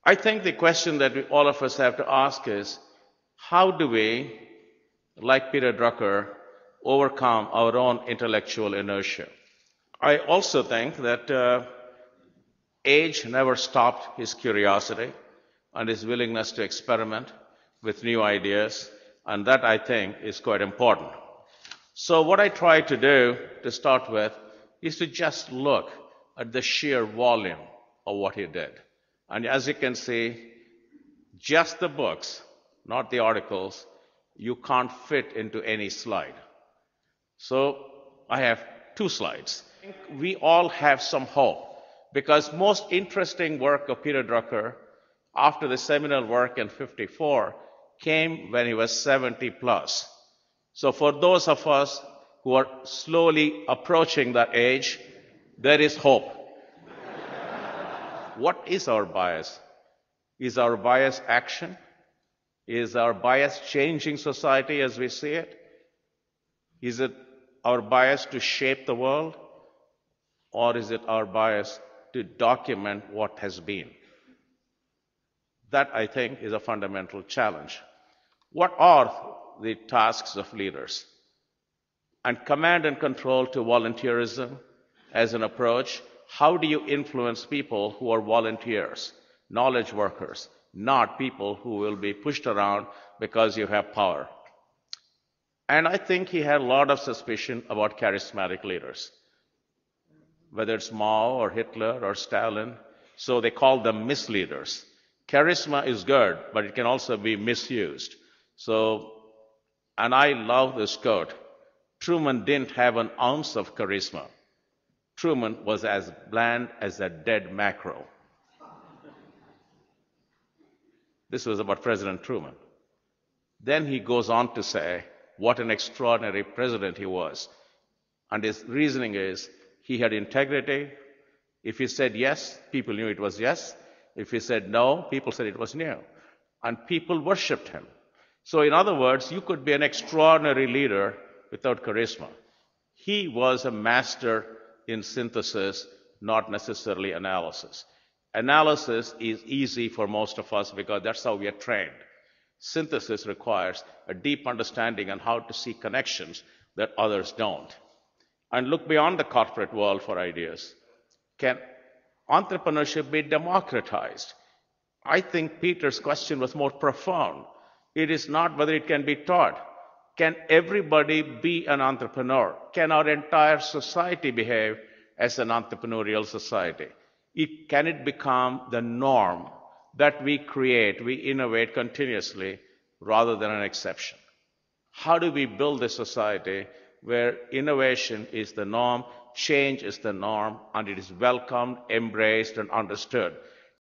I think the question that all of us have to ask is, how do we, like Peter Drucker, overcome our own intellectual inertia? I also think that age never stopped his curiosity and his willingness to experiment with new ideas, and that I think is quite important. So, what I try to do to start with is to just look at the sheer volume of what he did. And as you can see, just the books, not the articles, you can't fit into any slide. So, I have 2 slides. We all have some hope because most interesting work of Peter Drucker after the seminal work in 54 came when he was 70 plus. So for those of us who are slowly approaching that age, there is hope. What is our bias? Is our bias action? Is our bias changing society as we see it? Is it our bias to shape the world? Or is it our bias to document what has been? That, I think, is a fundamental challenge. What are the tasks of leaders? And command and control to volunteerism as an approach. How do you influence people who are volunteers, knowledge workers, not people who will be pushed around because you have power? And I think he had a lot of suspicion about charismatic leaders, whether it's Mao or Hitler or Stalin. So they called them misleaders. Charisma is good, but it can also be misused. And I love this quote. Truman didn't have an ounce of charisma. Truman was as bland as a dead mackerel. This was about President Truman. Then he goes on to say what an extraordinary president he was. And his reasoning is he had integrity. If he said yes, people knew it was yes. If he said no, people said it was no. And people worshipped him. So in other words, you could be an extraordinary leader without charisma. He was a master in synthesis, not necessarily analysis. Analysis is easy for most of us because that's how we are trained. Synthesis requires a deep understanding on how to see connections that others don't. And look beyond the corporate world for ideas. Can entrepreneurship be democratized? I think Peter's question was more profound. It is not whether it can be taught. Can everybody be an entrepreneur? Can our entire society behave as an entrepreneurial society? Can it become the norm that we create, we innovate continuously rather than an exception? How do we build a society where innovation is the norm, change is the norm, and it is welcomed, embraced, and understood?